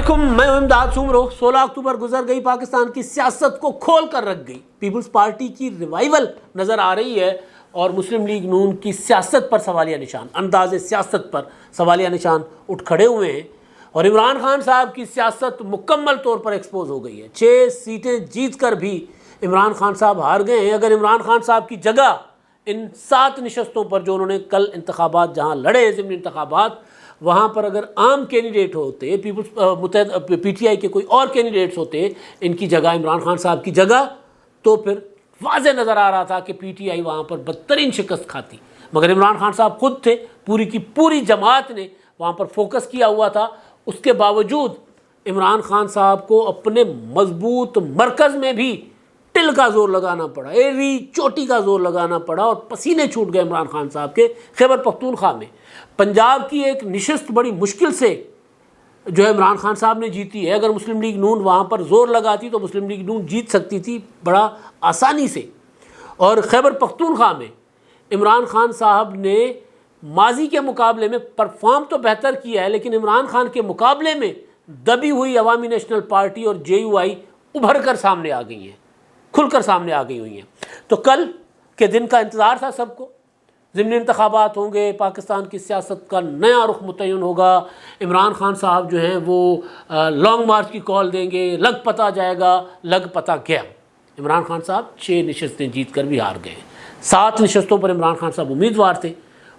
علیکم، میں امداد سومرو۔ 16 اکتوبر گزر گئی، پاکستان کی سیاست کو کھول کر رکھ گئی۔ پیپلز پارٹی کی ریوائیول نظر آ رہی ہے اور مسلم لیگ نون کی سیاست پر سوالیہ نشان، انداز سیاست پر سوالیہ نشان اٹھ کھڑے ہوئے ہیں، اور عمران خان صاحب کی سیاست مکمل طور پر ایکسپوز ہو گئی ہے۔ 6 سیٹیں جیت کر بھی عمران خان صاحب ہار گئے ہیں۔ اگر عمران خان صاحب کی جگہ ان 7 نشستوں پر جو انہوں نے کل انتخابات جہاں لڑے، ضمنی انتخابات، وہاں پر اگر عام کینڈیڈیٹ ہوتے، پی ٹی آئی کے کوئی اور کینڈیڈیٹس ہوتے ان کی جگہ، عمران خان صاحب کی جگہ، تو پھر واضح نظر آ رہا تھا کہ پی ٹی آئی وہاں پر بدترین شکست کھاتی۔ مگر عمران خان صاحب خود تھے، پوری کی پوری جماعت نے وہاں پر فوکس کیا ہوا تھا۔ اس کے باوجود عمران خان صاحب کو اپنے مضبوط مرکز میں بھی ٹل کا زور لگانا پڑا، ایوی چوٹی کا زور لگانا پڑا، اور پسینے چھوٹ گئے عمران خان صاحب کے۔ خیبر پختونخوا میں پنجاب کی ایک نشست بڑی مشکل سے جو ہے عمران خان صاحب نے جیتی ہے۔ اگر مسلم لیگ نون وہاں پر زور لگاتی تو مسلم لیگ نون جیت سکتی تھی بڑا آسانی سے۔ اور خیبر پختونخوا میں عمران خان صاحب نے ماضی کے مقابلے میں پرفارم تو بہتر کیا ہے، لیکن عمران خان کے مقابلے میں دبی ہوئی عوامی نیشنل پارٹی اور جے یو آئی ابھر کر سامنے آ گئی ہیں، کھل کر سامنے آ گئی ہوئی ہیں۔ تو کل کے دن کا انتظار تھا سب کو، ضمنی انتخابات ہوں گے، پاکستان کی سیاست کا نیا رخ متعین ہوگا، عمران خان صاحب جو ہیں وہ لانگ مارچ کی کال دیں گے، لگ پتہ جائے گا، لگ پتہ گیا۔ عمران خان صاحب 6 نشستیں جیت کر بھی ہار گئے۔ 7 نشستوں پر عمران خان صاحب امیدوار تھے،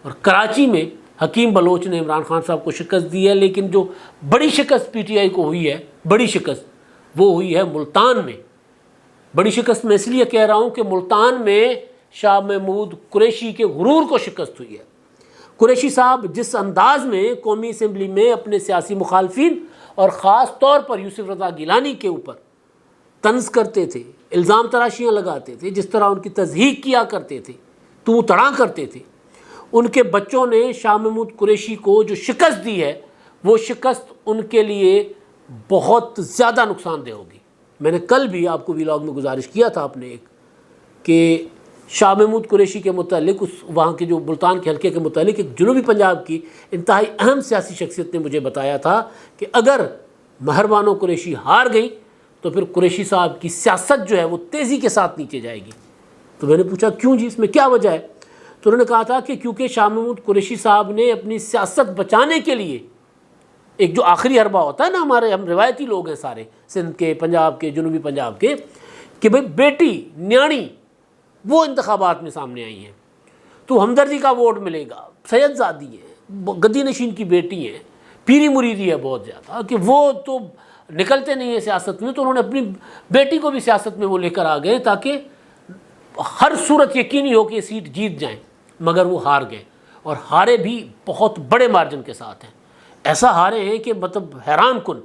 اور کراچی میں حکیم بلوچ نے عمران خان صاحب کو شکست دی ہے۔ لیکن جو بڑی شکست پی ٹی آئی کو ہوئی ہے، بڑی شکست، وہ ہوئی ہے ملتان میں۔ بڑی شکست میں اس لیے کہہ رہا ہوں کہ ملتان میں شاہ محمود قریشی کے غرور کو شکست ہوئی ہے۔ قریشی صاحب جس انداز میں قومی اسمبلی میں اپنے سیاسی مخالفین اور خاص طور پر یوسف رضا گیلانی کے اوپر طنز کرتے تھے، الزام تراشیاں لگاتے تھے، جس طرح ان کی تضحیق کیا کرتے تھے، تو تڑاں کرتے تھے، ان کے بچوں نے شاہ محمود قریشی کو جو شکست دی ہے، وہ شکست ان کے لیے بہت زیادہ نقصان دہ ہوگی۔ میں نے کل بھی آپ کو ویلاگ میں گزارش کیا تھا اپنے ایک، کہ شاہ محمود قریشی کے متعلق، اس وہاں کے جو ملتان کے حلقے کے متعلق ایک جنوبی پنجاب کی انتہائی اہم سیاسی شخصیت نے مجھے بتایا تھا کہ اگر مہر بانو قریشی ہار گئی تو پھر قریشی صاحب کی سیاست جو ہے وہ تیزی کے ساتھ نیچے جائے گی۔ تو میں نے پوچھا کیوں جی، اس میں کیا وجہ ہے؟ تو انہوں نے کہا تھا کہ کیونکہ شاہ محمود قریشی صاحب نے اپنی سیاست بچانے کے لیے ایک جو آخری حربہ ہوتا ہے نا، ہم روایتی لوگ ہیں سارے، سندھ کے، پنجاب کے، جنوبی پنجاب کے، کہ بھئی بیٹی نیاڑی وہ انتخابات میں سامنے آئی ہیں، تو ہمدردی کا ووٹ ملے گا، سید زادی ہے، گدی نشین کی بیٹی ہے، پیری مریدی ہے بہت زیادہ، کہ وہ تو نکلتے نہیں ہیں سیاست میں، تو انہوں نے اپنی بیٹی کو بھی سیاست میں وہ لے کر آ گئے تاکہ ہر صورت یقینی ہو کہ یہ سیٹ جیت جائیں۔ مگر وہ ہار گئے، اور ہارے بھی بہت بڑے مارجن کے ساتھ ہیں، ایسا ہارے ہیں کہ مطلب حیران کن۔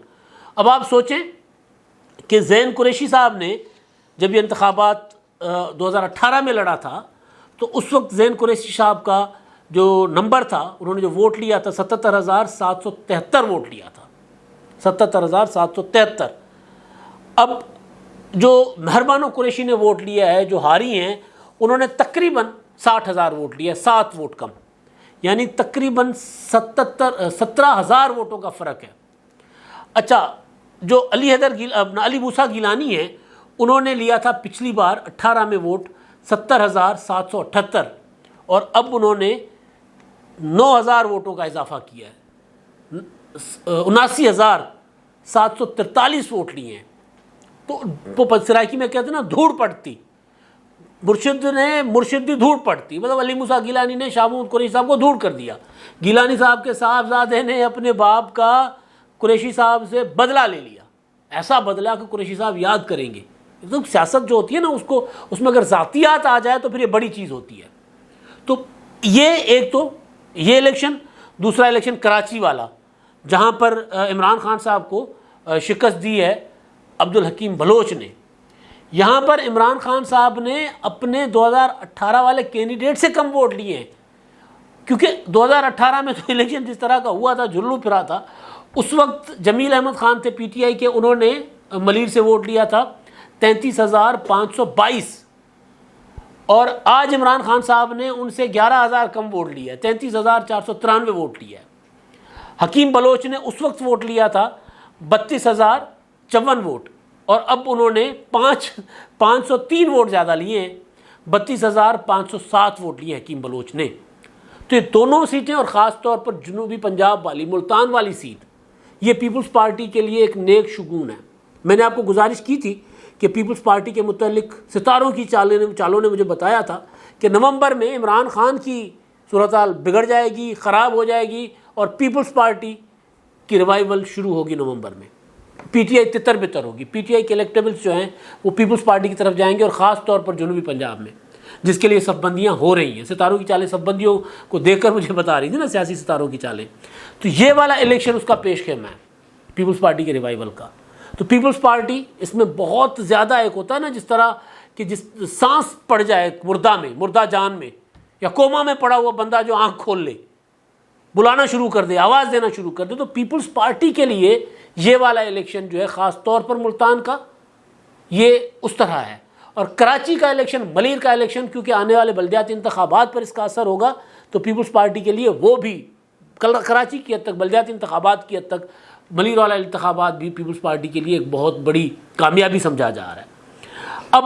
اب آپ سوچیں کہ زین قریشی صاحب نے جب یہ انتخابات 2018 میں لڑا تھا، تو اس وقت زین قریشی صاحب کا جو نمبر تھا، انہوں نے جو ووٹ لیا تھا 77,773 ووٹ لیا تھا، 77,773۔ اب جو مہر بانو قریشی نے ووٹ لیا ہے، جو ہاری ہیں، انہوں نے تقریباً 60,000 ووٹ لیا، 7 ووٹ کم، یعنی تقریباً 17,000 ووٹوں کا فرق ہے۔ اچھا، جو علی موسیٰ گیلانی ہیں، انہوں نے لیا تھا پچھلی بار 18 میں ووٹ 70,778، اور اب انہوں نے 9,000 ووٹوں کا اضافہ کیا ہے، 79,743 ووٹ لیے ہیں۔ تو وہ سرائکی میں کہتے ہیں نا، دھوڑ پڑتی، مرشدی دھوڑ پڑتی، مطلب علی موسیٰ گیلانی نے شاہ محمود قریشی صاحب کو دھوڑ کر دیا۔ گیلانی صاحب کے صاحبزادے نے اپنے باپ کا قریشی صاحب سے بدلہ لے لیا، ایسا بدلہ کہ قریشی صاحب یاد کریں گے۔ تو سیاست جو ہوتی ہے نا، اس میں اگر ذاتیات آ جائے تو پھر یہ بڑی چیز ہوتی ہے۔ تو یہ ایک تو یہ الیکشن، دوسرا الیکشن کراچی والا، جہاں پر عمران خان صاحب کو شکست دی ہے عبدالحکیم بلوچ نے۔ یہاں پر عمران خان صاحب نے اپنے 2018 والے کینڈیڈیٹ سے کم ووٹ لیے ہیں، کیونکہ 2018 میں تو الیکشن جس طرح کا ہوا تھا، جھلو پھرا تھا، اس وقت جمیل احمد خان تھے پی ٹی آئی کے، انہوں نے ملیر سے ووٹ لیا تھا 33,522، اور آج عمران خان صاحب نے ان سے 11,000 کم ووٹ لیا ہے، 33,493 ووٹ لیا ہے۔ حکیم بلوچ نے اس وقت ووٹ لیا تھا 32,054 ووٹ، اور اب انہوں نے 503 ووٹ زیادہ لیے ہیں، 32,507 ووٹ لیے حکیم بلوچ نے۔ تو یہ دونوں سیٹیں، اور خاص طور پر جنوبی پنجاب والی، ملتان والی سیٹ، یہ پیپلز پارٹی کے لیے ایک نیک شگون ہے۔ میں نے آپ کو گزارش کی تھی کہ پیپلز پارٹی کے متعلق ستاروں کی چالوں نے مجھے بتایا تھا کہ نومبر میں عمران خان کی صورتحال بگڑ جائے گی، خراب ہو جائے گی، اور پیپلز پارٹی کی ریوائول شروع ہوگی نومبر میں۔ پی ٹی آئی تتر بتر ہوگی، پی ٹی آئی کے الیکٹیبلز جو ہیں وہ پیپلز پارٹی کی طرف جائیں گے، اور خاص طور پر جنوبی پنجاب میں، جس کے لیے صف بندیاں ہو رہی ہیں۔ ستاروں کی چالیں صف بندیوں کو دیکھ کر مجھے بتا رہی تھی نا، سیاسی ستاروں کی چالیں۔ تو یہ والا الیکشن اس کا پیش خیمہ ہے پیپلز پارٹی کے ریوائول کا۔ تو پیپلز پارٹی اس میں بہت زیادہ، ایک ہوتا ہے نا جس طرح کہ جس سانس پڑ جائے مردہ جان میں، یا کوما میں پڑا ہوا بندہ جو آنکھ کھول لے، بلانا شروع کر دے، آواز دینا شروع کر دے، تو پیپلز پارٹی کے لیے یہ والا الیکشن جو ہے، خاص طور پر ملتان کا، یہ اس طرح ہے۔ اور کراچی کا الیکشن، ملیر کا الیکشن، کیونکہ آنے والے بلدیاتی انتخابات پر اس کا اثر ہوگا، تو پیپلز پارٹی کے لیے وہ بھی کراچی کی حد تک، بلدیاتی انتخابات کی حد تک، ملیر والا انتخابات بھی پیپلز پارٹی کے لیے ایک بہت بڑی کامیابی سمجھا جا رہا ہے۔ اب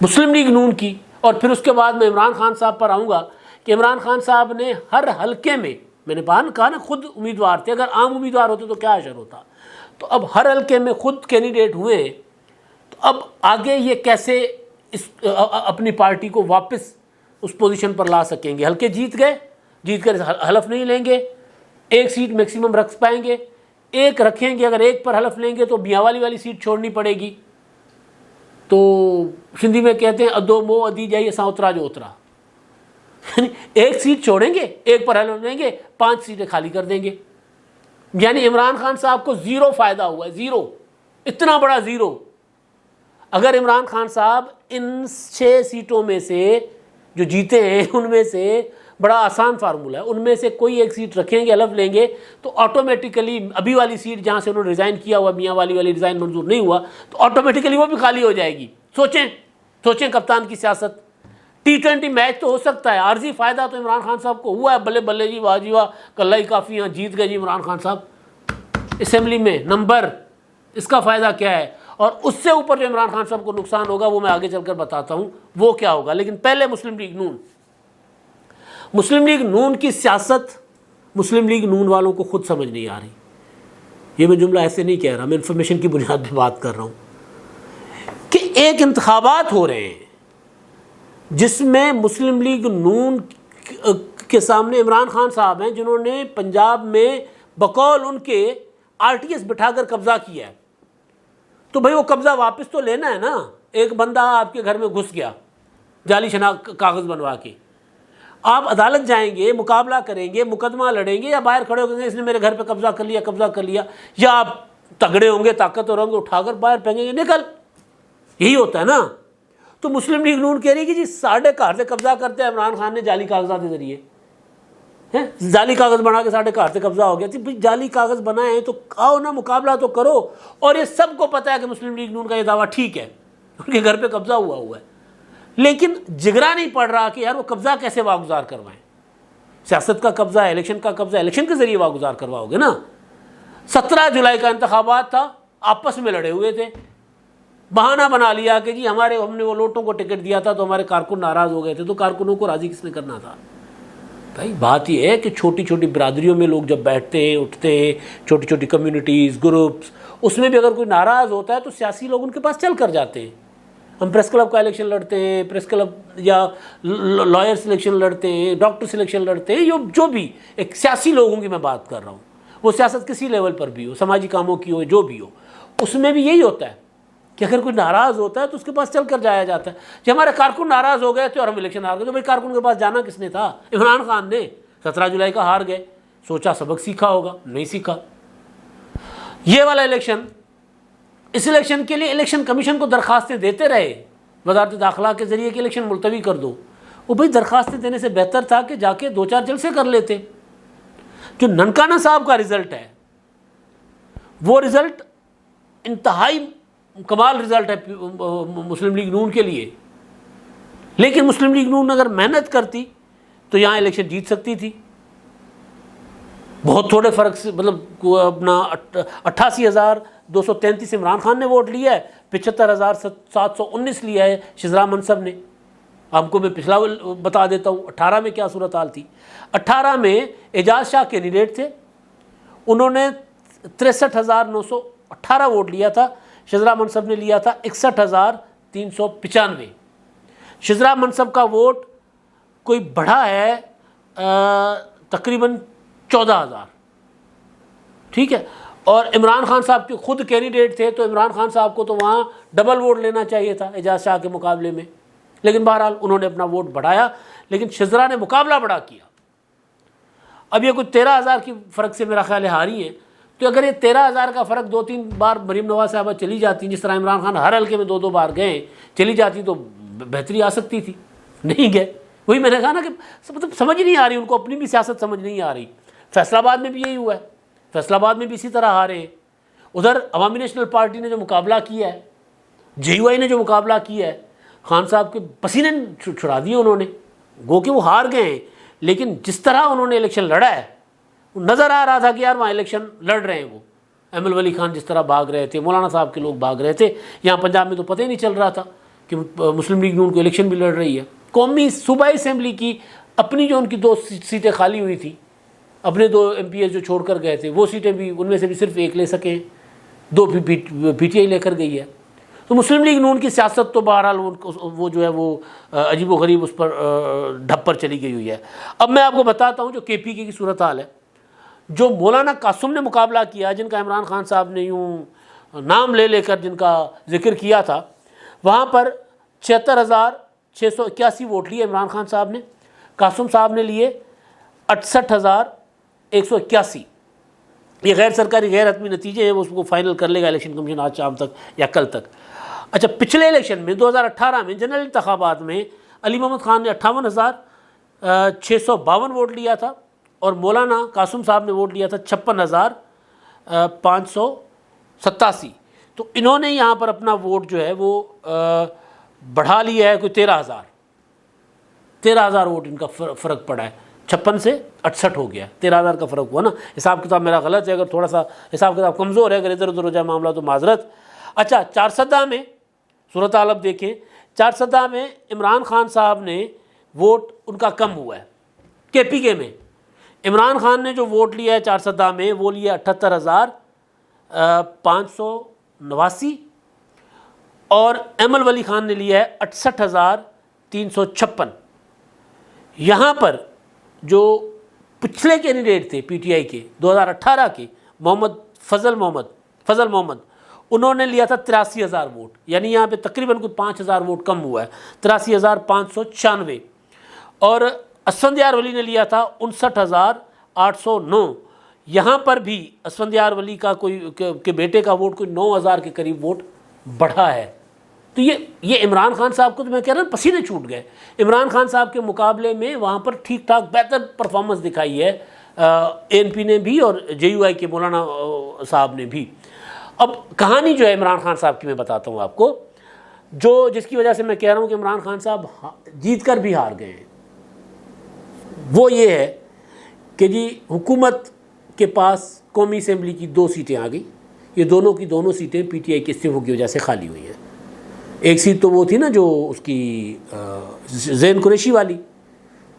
مسلم لیگ نون کی، اور پھر اس کے بعد میں عمران خان صاحب پر آؤں گا کہ عمران خان صاحب نے ہر حلقے میں، میں نے کہا نا خود امیدوار تھے، اگر عام امیدوار ہوتے تو کیا اشر ہوتا، تو اب ہر حلقے میں خود کینڈیڈیٹ ہوئے ہیں۔ تو اب آگے یہ کیسے اپنی پارٹی کو واپس اس پوزیشن پر لا سکیں گے؟ حلقے جیت کر حلف نہیں لیں گے، ایک سیٹ میکسیمم رکھ پائیں گے، ایک رکھیں گے، اگر ایک پر حلف لیں گے تو میاں والی سیٹ چھوڑنی پڑے گی۔ تو سندھی میں کہتے ہیں ادو مو ادی جائیے سا اترا جو اترا، یعنی ایک سیٹ چھوڑیں گے، ایک پر حلف لیں گے، 5 سیٹیں خالی کر دیں گے۔ یعنی عمران خان صاحب کو زیرو فائدہ ہوا ہے، زیرو، اتنا بڑا زیرو۔ اگر عمران خان صاحب ان 6 سیٹوں میں سے جو جیتے ہیں، ان میں سے بڑا آسان فارمولہ ہے، ان میں سے کوئی ایک سیٹ رکھیں گے، حلف لیں گے، تو آٹومیٹیکلی ابھی والی سیٹ جہاں سے انہوں نے ریزائن کیا ہوا، میاں والی ریزائن منظور نہیں ہوا، تو آٹومیٹیکلی وہ بھی خالی ہو جائے گی۔ سوچیں کپتان کی سیاست۔ T20 میچ تو ہو سکتا ہے، عارضی فائدہ تو عمران خان صاحب کو ہوا ہے، بلے بلے جی، واہ جی واہ، کلہ ہی کافی، ہاں جیت گئے جی عمران خان صاحب اسمبلی میں نمبر، اس کا فائدہ کیا ہے؟ اور اس سے اوپر جو عمران خان صاحب کو نقصان ہوگا وہ میں آگے چل کر بتاتا ہوں وہ کیا ہوگا۔ لیکن پہلے مسلم لیگ نون کی سیاست، مسلم لیگ نون والوں کو خود سمجھ نہیں آ رہی۔ یہ میں جملہ ایسے نہیں کہہ رہا، میں انفارمیشن کی بنیاد پہ بات کر رہا ہوں کہ ایک انتخابات ہو رہے ہیں جس میں مسلم لیگ نون کے سامنے عمران خان صاحب ہیں، جنہوں نے پنجاب میں بقول ان کے RTS بٹھا کر قبضہ کیا ہے۔ تو بھائی وہ قبضہ واپس تو لینا ہے نا۔ ایک بندہ آپ کے گھر میں گھس گیا جعلی شناخت کاغذ بنوا کے، آپ عدالت جائیں گے، مقابلہ کریں گے، مقدمہ لڑیں گے، یا باہر کھڑے ہو گے اس نے میرے گھر پہ قبضہ کر لیا، یا آپ تگڑے ہوں گے، طاقتور ہوں گے، اٹھا کر باہر پھینگیں گے، نکل۔ یہی ہوتا ہے نا۔ تو مسلم لیگ نون کہہ رہی کہ جی ساڑھے کار سے قبضہ کرتے ہیں عمران خان نے جعلی کاغذات کے ذریعے، جعلی کاغذ بنا کے ساڑھے کار سے قبضہ ہو گیا۔ بھائی جعلی کاغذ بنائے ہیں تو آؤ نا، مقابلہ تو کرو۔ اور یہ سب کو پتہ ہے کہ مسلم لیگ نون کا یہ دعویٰ ٹھیک ہے، ان کے گھر پہ قبضہ ہوا ہے، لیکن جگرا نہیں پڑ رہا کہ یار وہ قبضہ کیسے واگزار کروائیں۔ سیاست کا قبضہ ہے، الیکشن کا قبضہ ہے، الیکشن کے ذریعے واگزار کرواؤ گے نا۔ 17 جولائی کا انتخابات تھا، آپس میں لڑے ہوئے تھے، بہانہ بنا لیا کہ جی ہم نے وہ لوٹوں کو ٹکٹ دیا تھا تو ہمارے کارکن ناراض ہو گئے تھے، تو کارکنوں کو راضی کس نے کرنا تھا؟ بھائی بات یہ ہے کہ چھوٹی چھوٹی برادریوں میں لوگ جب بیٹھتے ہیں، اٹھتے ہیں، چھوٹی چھوٹی کمیونٹیز، گروپس، اس میں بھی اگر کوئی ناراض ہوتا ہے تو سیاسی لوگ ان کے پاس چل کر جاتے ہیں۔ ہم پریس کلب کا الیکشن لڑتے ہیں، پریس کلب یا لائر سلیکشن لڑتے ہیں، ڈاکٹر سلیکشن لڑتے ہیں، جو بھی ایک سیاسی لوگوں کی میں بات کر رہا ہوں، وہ سیاست کسی لیول پر بھی ہو، سماجی کاموں کی ہو، جو بھی ہو، اس میں بھی یہی ہوتا ہے کہ اگر کوئی ناراض ہوتا ہے تو اس کے پاس چل کر جایا جاتا ہے۔ جب ہمارے کارکن ناراض ہو گئے تو اور ہم الیکشن ہار گئے، تو بھائی کارکن کے پاس جانا کس نے تھا؟ عمران خان نے۔ 17 جولائی کا ہار گئے، سوچا سبق سیکھا ہوگا، نہیں سیکھا۔ یہ والا الیکشن، اس الیکشن کے لیے الیکشن کمیشن کو درخواستیں دیتے رہے وزارت داخلہ کے ذریعے کہ الیکشن ملتوی کر دو۔ وہ بھائی درخواستیں دینے سے بہتر تھا کہ جا کے 2-4 جلسے کر لیتے۔ جو ننکانہ صاحب کا رزلٹ ہے، وہ رزلٹ انتہائی کمال رزلٹ ہے مسلم لیگ نون کے لیے، لیکن مسلم لیگ نون اگر محنت کرتی تو یہاں الیکشن جیت سکتی تھی۔ بہت تھوڑے فرق سے، مطلب اپنا 88,233 عمران خان نے ووٹ لیا ہے، 75,719 لیا ہے شزرا منصب نے۔ آپ کو میں پچھلا بتا دیتا ہوں 18 میں کیا صورتحال تھی۔ 18 میں اعجاز شاہ کینڈیڈیٹ تھے، انہوں نے 63,918 ووٹ لیا تھا، شزرا منصب نے لیا تھا 61,395۔ شزرا منصب کا ووٹ کوئی بڑھا ہے تقریباً 14,000، ٹھیک ہے۔ اور عمران خان صاحب کے خود کینڈیڈیٹ تھے، تو عمران خان صاحب کو تو وہاں ڈبل ووٹ لینا چاہیے تھا اعجاز شاہ کے مقابلے میں، لیکن بہرحال انہوں نے اپنا ووٹ بڑھایا، لیکن شزرا نے مقابلہ بڑا کیا۔ اب یہ کوئی 13,000 کی فرق سے میرا خیال ہے ہاری ہیں، تو اگر یہ 13,000 کا فرق 2-3 بار مریم نواز صاحبہ چلی جاتی، جس طرح عمران خان ہر حلقے میں 2 بار گئے، چلی جاتی تو بہتری آ سکتی تھی، نہیں گئے۔ وہی میں نے کہا نا کہ مطلب سمجھ نہیں آ رہی ان کو، اپنی بھی سیاست سمجھ نہیں آ رہی۔ فیصل آباد میں بھی یہی ہوا ہے، فیصل آباد میں بھی اسی طرح ہارے ہیں۔ ادھر عوامی نیشنل پارٹی نے جو مقابلہ کیا ہے، جے یو آئی نے جو مقابلہ کیا ہے، خان صاحب کے پسینے چھڑا دیے انہوں نے، گو کہ وہ ہار گئے ہیں، لیکن جس طرح انہوں نے الیکشن لڑا ہے نظر آ رہا تھا کہ یار وہاں الیکشن لڑ رہے ہیں وہ۔ احمد ولی خان جس طرح بھاگ رہے تھے، مولانا صاحب کے لوگ بھاگ رہے تھے، یہاں پنجاب میں تو پتہ ہی نہیں چل رہا تھا کہ مسلم لیگ نون کو الیکشن بھی لڑ رہی ہے۔ قومی صوبائی اسمبلی کی اپنی جو ان کی 2 سیٹیں خالی ہوئی تھیں، اپنے 2 MP جو چھوڑ کر گئے تھے، وہ سیٹیں بھی ان میں سے بھی صرف 1 لے سکے، 2 پی ٹی آئی لے کر گئی ہے۔ تو مسلم لیگ نون کی سیاست تو بہرحال وہ جو ہے وہ عجیب و غریب اس پر ڈھپ پر چلی گئی ہوئی ہے۔ اب میں آپ کو بتاتا ہوں جو KPK کی صورتحال ہے۔ جو مولانا قاسم نے مقابلہ کیا، جن کا عمران خان صاحب نے یوں نام لے لے کر جن کا ذکر کیا تھا، وہاں پر 76,681 ووٹ لیے عمران خان صاحب نے، قاسم صاحب نے لیے 68,181۔ یہ غیر سرکاری غیر حتمی نتیجے ہیں، وہ اس کو فائنل کر لے گا الیکشن کمیشن آج شام تک یا کل تک۔ اچھا، پچھلے الیکشن میں 2018 میں جنرل انتخابات میں علی محمد خان نے 58,652 ووٹ لیا تھا، اور مولانا قاسم صاحب نے ووٹ لیا تھا 56,587۔ تو انہوں نے یہاں پر اپنا ووٹ جو ہے وہ بڑھا لیا ہے، کوئی 13,000 ووٹ ان کا فرق پڑا ہے، 56 سے 68 ہو گیا، 13,000 کا فرق ہوا نا۔ حساب کتاب میرا غلط ہے، اگر تھوڑا سا حساب کتاب کمزور ہے، اگر ادھر ادھر ہو جائے معاملہ تو معذرت۔ اچھا، 4 میں صورتحال اب دیکھیں، 4 میں عمران خان صاحب نے ووٹ ان کا کم ہوا ہے۔ KPK میں عمران خان نے جو ووٹ لیا ہے 4 میں، وہ لیا 78,589، اور احمد ولی خان نے لیا ہے 68,356۔ یہاں پر جو پچھلے کینڈیڈیٹ تھے PTI کے 2018 کے، فضل محمد، انہوں نے لیا تھا 83,000 ووٹ، یعنی یہاں پہ تقریباً کوئی 5,000 ووٹ کم ہوا ہے، 83,596۔ اور اسفندیار ولی نے لیا تھا 59,809۔ یہاں پر بھی اسفندیار ولی کا کے بیٹے کا ووٹ کوئی 9,000 کے قریب ووٹ بڑھا ہے۔ تو یہ عمران خان صاحب کو تو میں کہہ رہا ہوں پسینے چھوٹ گئے۔ عمران خان صاحب کے مقابلے میں وہاں پر ٹھیک ٹھاک بہتر پرفارمنس دکھائی ہے ANP نے بھی اور JUI کے مولانا صاحب نے بھی۔ اب کہانی جو ہے عمران خان صاحب کی میں بتاتا ہوں آپ کو، جس کی وجہ سے میں کہہ رہا ہوں کہ عمران خان صاحب جیت کر بھی ہار گئے ہیں، وہ یہ ہے کہ جی حکومت کے پاس قومی اسمبلی کی 2 سیٹیں آ گئی، یہ دونوں کی دونوں سیٹیں PTI کے استعفوں کی وجہ سے خالی ہوئی ہیں۔ ایک سیٹ تو وہ تھی نا جو اس کی زین قریشی والی،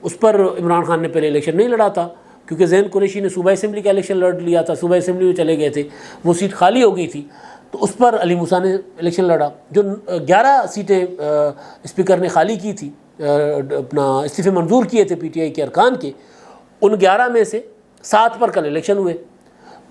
اس پر عمران خان نے پہلے الیکشن نہیں لڑا تھا، کیونکہ زین قریشی نے صوبہ اسمبلی کا الیکشن لڑ لیا تھا، صوبہ اسمبلی میں چلے گئے تھے، وہ سیٹ خالی ہو گئی تھی، تو اس پر علی موسیٰ نے الیکشن لڑا۔ جو 11 سیٹیں اسپیکر نے خالی کی تھی، اپنا استعفے منظور کیے تھے PTI کے ارکان کے، ان 11 میں سے 7 پر کل الیکشن ہوئے،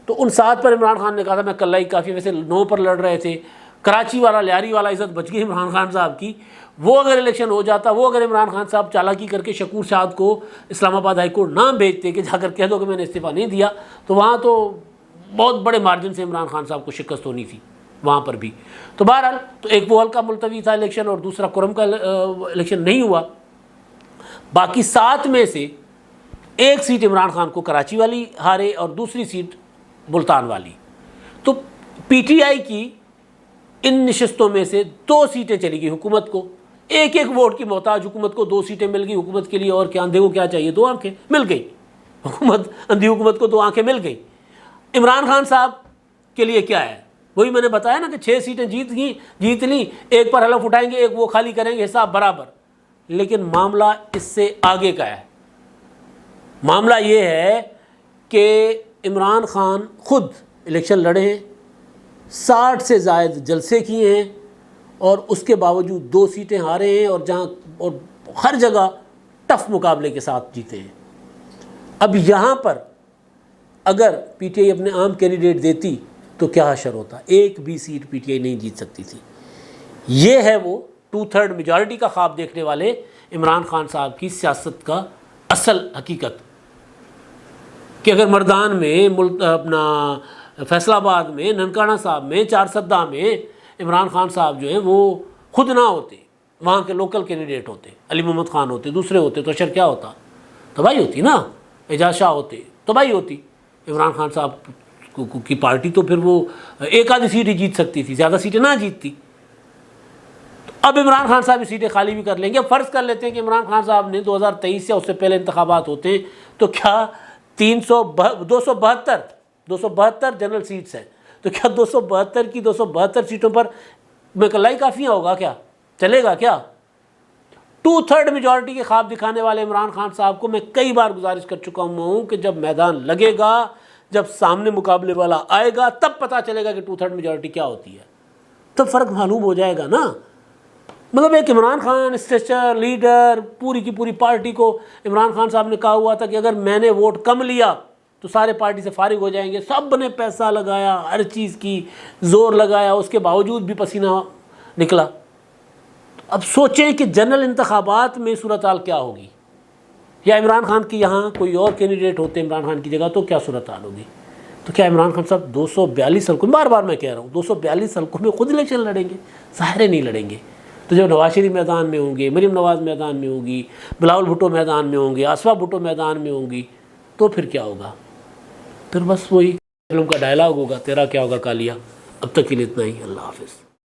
تو ان 7 پر عمران خان نے کہا تھا میں کل ہی کافی، ویسے 9 پر لڑ رہے تھے، کراچی والا لیاری والا عزت بچ گئی عمران خان صاحب کی۔ وہ اگر الیکشن ہو جاتا، وہ اگر عمران خان صاحب چالاکی کر کے شکور شاد کو اسلام آباد ہائی کورٹ نہ بھیجتے کہ جا کر کہہ دو کہ میں نے استعفیٰ نہیں دیا، تو وہاں تو بہت بڑے مارجن سے عمران خان صاحب کو شکست ہونی تھی وہاں پر بھی۔ تو بہرحال تو ایک وہ ہلکا ملتوی تھا الیکشن، اور دوسرا کرم کا الیکشن نہیں ہوا۔ باقی 7 میں سے ایک سیٹ عمران خان کو کراچی والی ہارے اور دوسری سیٹ ملتان والی۔ تو PTI کی ان نشستوں میں سے 2 سیٹیں چلی گئی حکومت کو، ایک ووٹ کی محتاج حکومت کو 2 سیٹیں مل گئی حکومت کے لیے، اور کیا اندھے کو کیا چاہیے، 2 آنکھیں مل گئی۔ اندھی حکومت کو تو آنکھیں مل گئی. عمران خان صاحب کے لیے کیا ہے؟ وہی میں نے بتایا نا کہ 6 سیٹیں جیت لیں، ایک پر حلف اٹھائیں گے، ایک وہ خالی کریں گے، حساب برابر. لیکن معاملہ اس سے آگے کا ہے. معاملہ یہ ہے کہ عمران خان خود الیکشن لڑے ہیں، 60 سے زائد جلسے کیے ہیں، اور اس کے باوجود 2 سیٹیں ہارے ہیں، اور ہر جگہ ٹف مقابلے کے ساتھ جیتے ہیں. اب یہاں پر اگر پی ٹی آئی اپنے عام کینڈیڈیٹ دیتی تو کیا حشر ہوتا؟ ایک بھی سیٹ پی ٹی آئی نہیں جیت سکتی تھی. یہ ہے وہ 2/3 میجارٹی کا خواب دیکھنے والے عمران خان صاحب کی سیاست کا اصل حقیقت، کہ اگر مردان میں، اپنا فیصل آباد میں، ننکانہ صاحب میں، چارسدہ میں عمران خان صاحب جو ہیں وہ خود نہ ہوتے، وہاں کے لوکل کینڈیڈیٹ ہوتے، علی محمد خان ہوتے، دوسرے ہوتے، تو اشر کیا ہوتا؟ تباہی ہوتی نا. اعجاز شاہ ہوتے، تباہی ہوتی. عمران خان صاحب کی پارٹی تو پھر وہ ایک آدھی سیٹ ہی جیت سکتی تھی، زیادہ سیٹیں نہ جیتتی. اب عمران خان صاحب سیٹیں خالی بھی کر لیں گے. اب فرض کر لیتے ہیں کہ عمران خان صاحب نے 2023 یا اس سے پہلے انتخابات ہوتے ہیں، تو کیا 272 جنرل سیٹس ہیں، تو کیا 272 کی 272 سیٹوں پر میں کلائی کافیہ ہوگا؟ کیا چلے گا؟ کیا 2/3 میجارٹی کے خواب دکھانے والے عمران خان صاحب کو میں کئی بار گزارش کر چکا ہوں کہ جب میدان لگے گا، جب سامنے مقابلے والا آئے گا، تب پتہ چلے گا کہ 2/3 میجارٹی کیا ہوتی ہے، تب فرق معلوم ہو جائے گا نا. مطلب ایک عمران خان اسٹیچر لیڈر، پوری کی پوری پارٹی کو عمران خان صاحب نے کہا ہوا تھا کہ اگر میں نے ووٹ کم لیا تو سارے پارٹی سے فارغ ہو جائیں گے. سب نے پیسہ لگایا، ہر چیز کی زور لگایا، اس کے باوجود بھی پسینہ نکلا. اب سوچیں کہ جنرل انتخابات میں صورتحال کیا ہوگی، یا عمران خان کی یہاں کوئی اور کینڈیڈیٹ ہوتے عمران خان کی جگہ، تو کیا صورتحال ہوگی؟ تو کیا عمران خان صاحب 242 حلقوں، بار بار میں کہہ رہا ہوں، 242 حلقوں میں خود الیکشن لڑیں گے؟ ظاہر نہیں لڑیں گے. تو جب نواز شریف میدان میں ہوں گے، مریم نواز میدان میں ہوگی، بلاول بھٹو میدان میں ہوں گے، آصفہ بھٹو میدان میں ہوں گی، تو پھر کیا ہوگا؟ پھر بس وہی فلم کا ڈائلاگ ہوگا، تیرا کیا ہوگا کالیا. اب تک کے لیے اتنا ہی. اللہ حافظ.